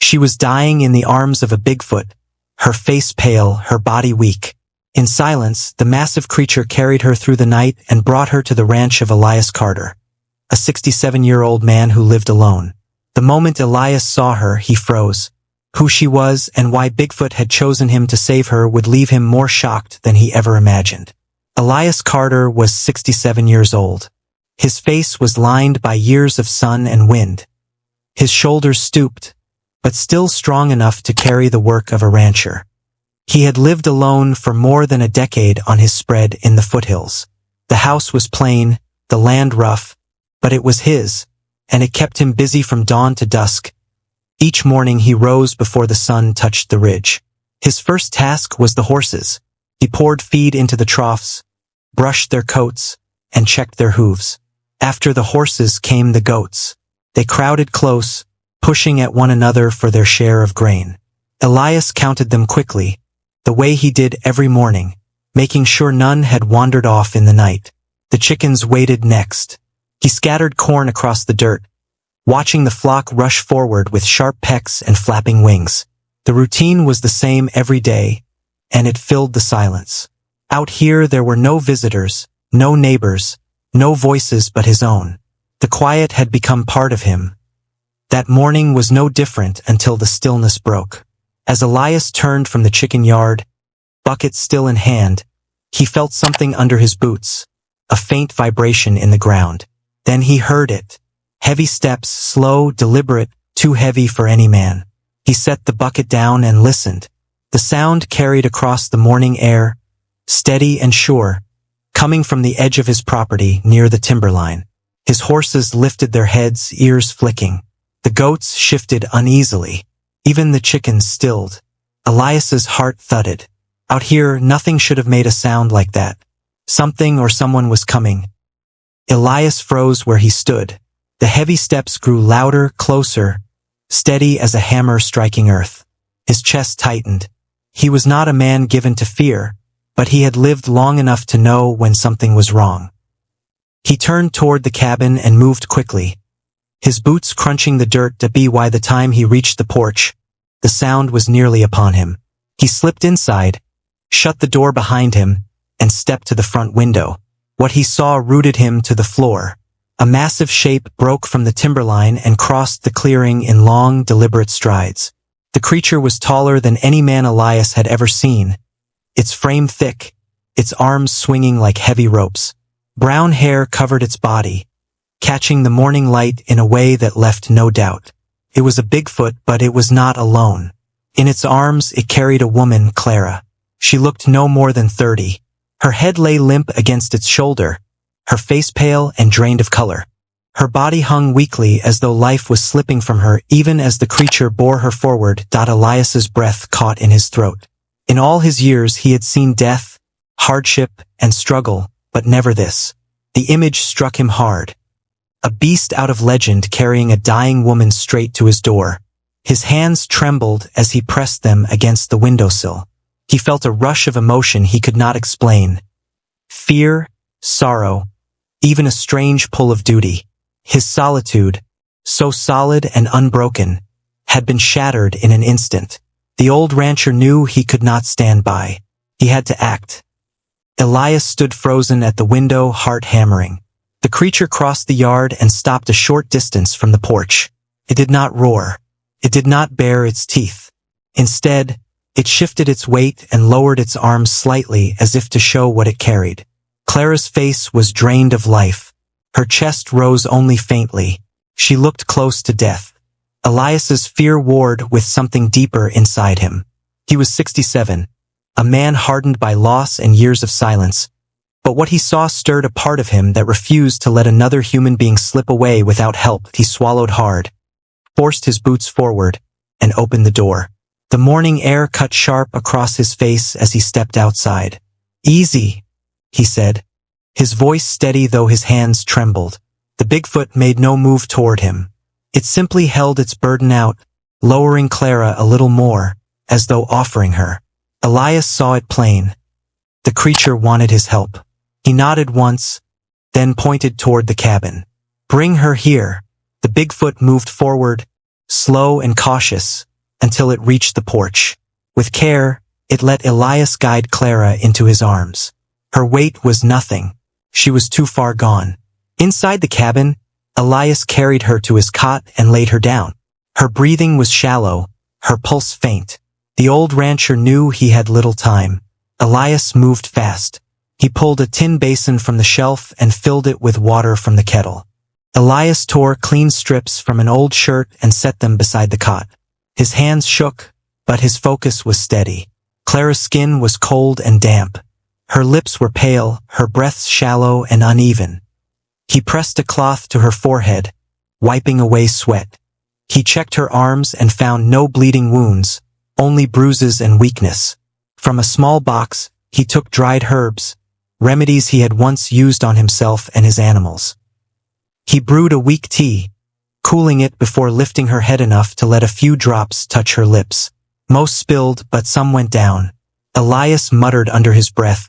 She was dying in the arms of a Bigfoot, her face pale, her body weak. In silence, the massive creature carried her through the night and brought her to the ranch of Elias Carter, a 67-year-old man who lived alone. The moment Elias saw her, he froze. Who she was and why Bigfoot had chosen him to save her would leave him more shocked than he ever imagined. Elias Carter was 67 years old. His face was lined by years of sun and wind. His shoulders stooped, but still strong enough to carry the work of a rancher. He had lived alone for more than a decade on his spread in the foothills. The house was plain, the land rough, but it was his, and it kept him busy from dawn to dusk. Each morning he rose before the sun touched the ridge. His first task was the horses. He poured feed into the troughs, brushed their coats, and checked their hooves. After the horses came the goats. They crowded close, pushing at one another for their share of grain. Elias counted them quickly, the way he did every morning, making sure none had wandered off in the night. The chickens waited next. He scattered corn across the dirt, watching the flock rush forward with sharp pecks and flapping wings. The routine was the same every day, and it filled the silence. Out here there were no visitors, no neighbors, no voices but his own. The quiet had become part of him. That morning was no different until the stillness broke. As Elias turned from the chicken yard, bucket still in hand, he felt something under his boots, a faint vibration in the ground. Then he heard it. Heavy steps, slow, deliberate, too heavy for any man. He set the bucket down and listened. The sound carried across the morning air, steady and sure, coming from the edge of his property near the timberline. His horses lifted their heads, ears flicking. The goats shifted uneasily. Even the chickens stilled. Elias's heart thudded. Out here, nothing should have made a sound like that. Something or someone was coming. Elias froze where he stood. The heavy steps grew louder, closer, steady as a hammer striking earth. His chest tightened. He was not a man given to fear, but he had lived long enough to know when something was wrong. He turned toward the cabin and moved quickly, his boots crunching the dirt by the time he reached the porch. The sound was nearly upon him. He slipped inside, shut the door behind him, and stepped to the front window. What he saw rooted him to the floor. A massive shape broke from the timberline and crossed the clearing in long, deliberate strides. The creature was taller than any man Elias had ever seen, its frame thick, its arms swinging like heavy ropes. Brown hair covered its body, catching the morning light in a way that left no doubt. It was a Bigfoot, but it was not alone. In its arms it carried a woman, Clara. She looked no more than 30. Her head lay limp against its shoulder, her face pale and drained of color. Her body hung weakly as though life was slipping from her even as the creature bore her forward. Elias's breath caught in his throat. In all his years he had seen death, hardship, and struggle, but never this. The image struck him hard. A beast out of legend carrying a dying woman straight to his door. His hands trembled as he pressed them against the windowsill. He felt a rush of emotion he could not explain. Fear, sorrow, even a strange pull of duty. His solitude, so solid and unbroken, had been shattered in an instant. The old rancher knew he could not stand by. He had to act. Elias stood frozen at the window, heart hammering. The creature crossed the yard and stopped a short distance from the porch. It did not roar. It did not bare its teeth. Instead, it shifted its weight and lowered its arms slightly as if to show what it carried. Clara's face was drained of life. Her chest rose only faintly. She looked close to death. Elias's fear warred with something deeper inside him. He was 67, a man hardened by loss and years of silence. But what he saw stirred a part of him that refused to let another human being slip away without help. He swallowed hard, forced his boots forward, and opened the door. The morning air cut sharp across his face as he stepped outside. "Easy," he said, his voice steady though his hands trembled. The Bigfoot made no move toward him. It simply held its burden out, lowering Clara a little more, as though offering her. Elias saw it plain. The creature wanted his help. He nodded once, then pointed toward the cabin. "Bring her here." The Bigfoot moved forward, slow and cautious, until it reached the porch. With care, it let Elias guide Clara into his arms. Her weight was nothing. She was too far gone. Inside the cabin, Elias carried her to his cot and laid her down. Her breathing was shallow, her pulse faint. The old rancher knew he had little time. Elias moved fast. He pulled a tin basin from the shelf and filled it with water from the kettle. Elias tore clean strips from an old shirt and set them beside the cot. His hands shook, but his focus was steady. Clara's skin was cold and damp. Her lips were pale, her breath shallow and uneven. He pressed a cloth to her forehead, wiping away sweat. He checked her arms and found no bleeding wounds, only bruises and weakness. From a small box, he took dried herbs, remedies he had once used on himself and his animals. He brewed a weak tea, cooling it before lifting her head enough to let a few drops touch her lips. Most spilled, but some went down. Elias muttered under his breath,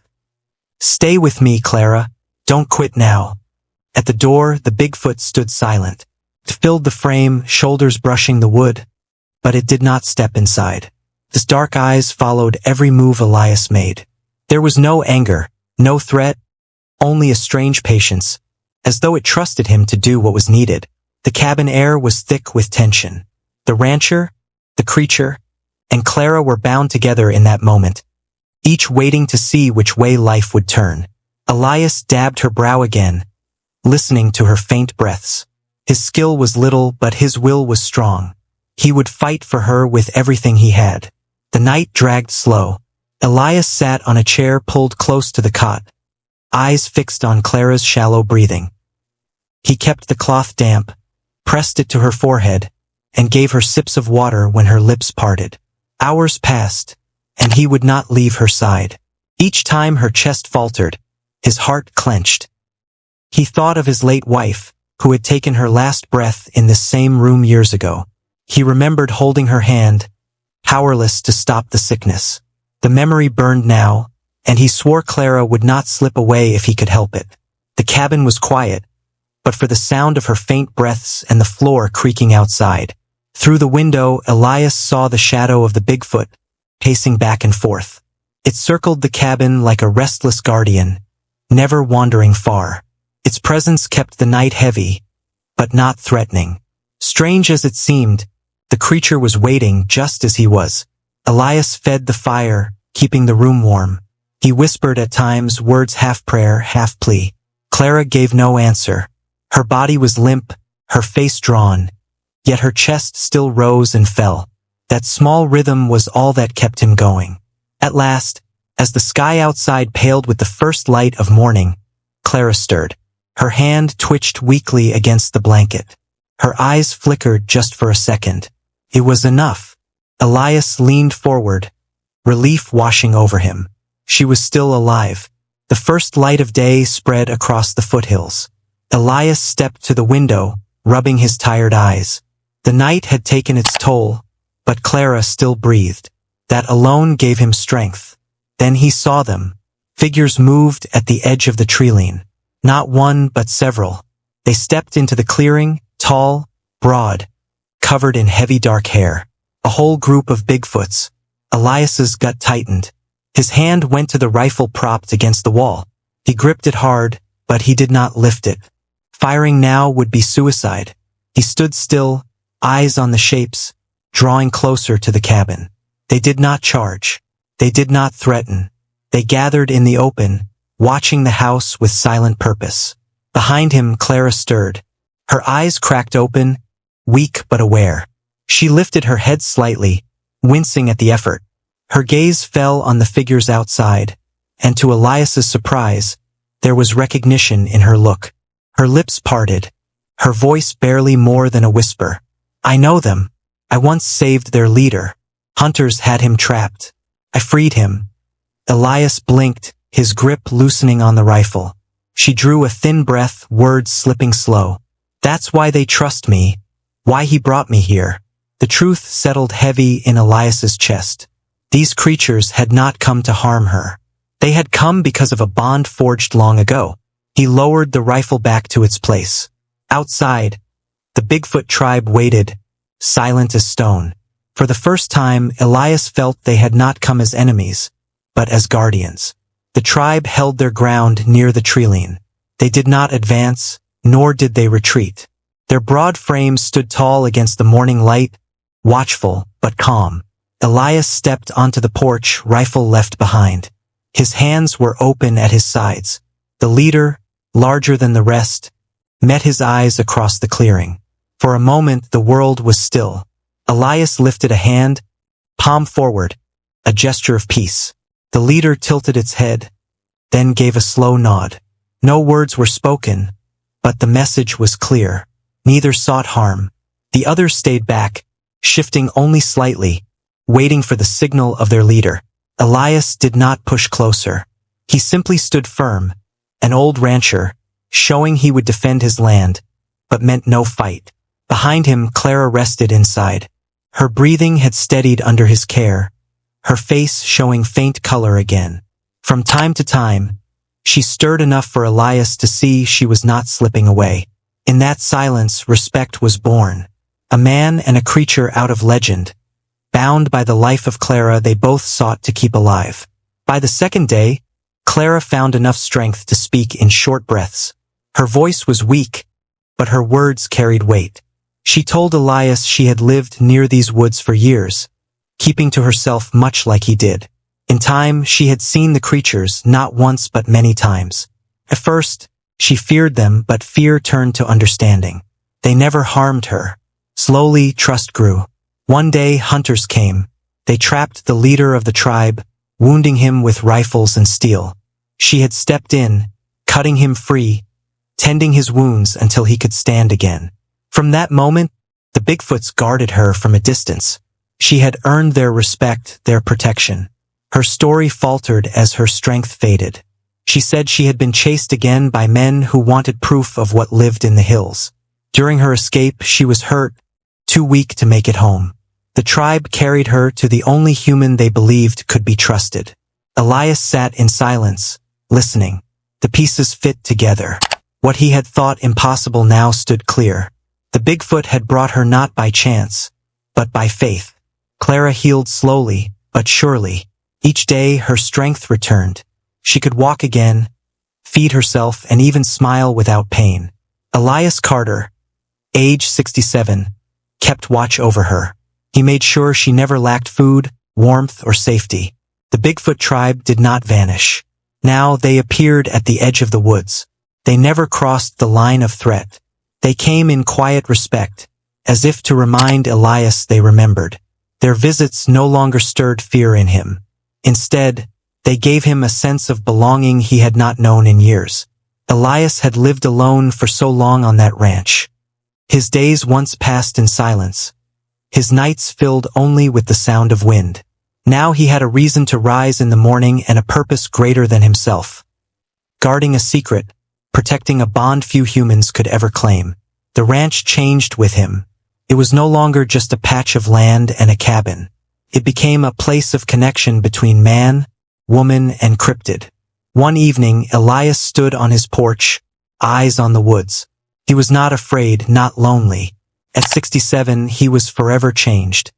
"Stay with me, Clara. Don't quit now." At the door, the Bigfoot stood silent. It filled the frame, shoulders brushing the wood, but it did not step inside. Its dark eyes followed every move Elias made. There was no anger, no threat, only a strange patience, as though it trusted him to do what was needed. The cabin air was thick with tension. The rancher, the creature, and Clara were bound together in that moment, each waiting to see which way life would turn. Elias dabbed her brow again, listening to her faint breaths. His skill was little, but his will was strong. He would fight for her with everything he had. The night dragged slow. Elias sat on a chair pulled close to the cot, eyes fixed on Clara's shallow breathing. He kept the cloth damp, pressed it to her forehead, and gave her sips of water when her lips parted. Hours passed, and he would not leave her side. Each time her chest faltered, his heart clenched. He thought of his late wife, who had taken her last breath in this same room years ago. He remembered holding her hand, powerless to stop the sickness. The memory burned now, and he swore Clara would not slip away if he could help it. The cabin was quiet, but for the sound of her faint breaths and the floor creaking outside. Through the window, Elias saw the shadow of the Bigfoot, pacing back and forth. It circled the cabin like a restless guardian, never wandering far. Its presence kept the night heavy, but not threatening. Strange as it seemed, the creature was waiting just as he was. Elias fed the fire, keeping the room warm. He whispered at times, words half prayer, half plea. Clara gave no answer. Her body was limp, her face drawn, yet her chest still rose and fell. That small rhythm was all that kept him going. At last, as the sky outside paled with the first light of morning, Clara stirred. Her hand twitched weakly against the blanket. Her eyes flickered just for a second. It was enough. Elias leaned forward, relief washing over him. She was still alive. The first light of day spread across the foothills. Elias stepped to the window, rubbing his tired eyes. The night had taken its toll, but Clara still breathed. That alone gave him strength. Then he saw them. Figures moved at the edge of the tree-line. Not one, but several. They stepped into the clearing, tall, broad, covered in heavy dark hair. A whole group of Bigfoots. Elias's gut tightened. His hand went to the rifle propped against the wall. He gripped it hard, but he did not lift it. Firing now would be suicide. He stood still, eyes on the shapes, drawing closer to the cabin. They did not charge. They did not threaten. They gathered in the open, watching the house with silent purpose. Behind him, Clara stirred. Her eyes cracked open, weak but aware. She lifted her head slightly, wincing at the effort. Her gaze fell on the figures outside, and to Elias's surprise, there was recognition in her look. Her lips parted, her voice barely more than a whisper. "I know them. I once saved their leader. Hunters had him trapped. I freed him." Elias blinked, his grip loosening on the rifle. She drew a thin breath, words slipping slow. "That's why they trust me, why he brought me here." The truth settled heavy in Elias's chest. These creatures had not come to harm her. They had come because of a bond forged long ago. He lowered the rifle back to its place. Outside, the Bigfoot tribe waited, silent as stone. For the first time, Elias felt they had not come as enemies, but as guardians. The tribe held their ground near the treeline. They did not advance, nor did they retreat. Their broad frames stood tall against the morning light, watchful but calm. Elias stepped onto the porch, rifle left behind. His hands were open at his sides. The leader, larger than the rest, met his eyes across the clearing. For a moment the world was still. Elias lifted a hand, palm forward, a gesture of peace. The leader tilted its head, then gave a slow nod. No words were spoken, but the message was clear. Neither sought harm. The others stayed back, shifting only slightly, waiting for the signal of their leader. Elias did not push closer. He simply stood firm, an old rancher, showing he would defend his land, but meant no fight. Behind him, Clara rested inside. Her breathing had steadied under his care, her face showing faint color again. From time to time, she stirred enough for Elias to see she was not slipping away. In that silence, respect was born. A man and a creature out of legend. Bound by the life of Clara, they both sought to keep alive. By the second day, Clara found enough strength to speak in short breaths. Her voice was weak, but her words carried weight. She told Elias she had lived near these woods for years, keeping to herself much like he did. In time, she had seen the creatures, not once but many times. At first, she feared them, but fear turned to understanding. They never harmed her. Slowly, trust grew. One day, hunters came. They trapped the leader of the tribe, wounding him with rifles and steel. She had stepped in, cutting him free, tending his wounds until he could stand again. From that moment, the Bigfoots guarded her from a distance. She had earned their respect, their protection. Her story faltered as her strength faded. She said she had been chased again by men who wanted proof of what lived in the hills. During her escape, she was hurt, too weak to make it home. The tribe carried her to the only human they believed could be trusted. Elias sat in silence, listening. The pieces fit together. What he had thought impossible now stood clear. The Bigfoot had brought her not by chance, but by faith. Clara healed slowly, but surely. Each day her strength returned. She could walk again, feed herself, and even smile without pain. Elias Carter, age 67, kept watch over her. He made sure she never lacked food, warmth, or safety. The Bigfoot tribe did not vanish. Now they appeared at the edge of the woods. They never crossed the line of threat. They came in quiet respect, as if to remind Elias they remembered. Their visits no longer stirred fear in him. Instead, they gave him a sense of belonging he had not known in years. Elias had lived alone for so long on that ranch. His days once passed in silence. His nights filled only with the sound of wind. Now he had a reason to rise in the morning and a purpose greater than himself. Guarding a secret, protecting a bond few humans could ever claim. The ranch changed with him. It was no longer just a patch of land and a cabin. It became a place of connection between man, woman, and cryptid. One evening, Elias stood on his porch, eyes on the woods. He was not afraid, not lonely. At 67, he was forever changed.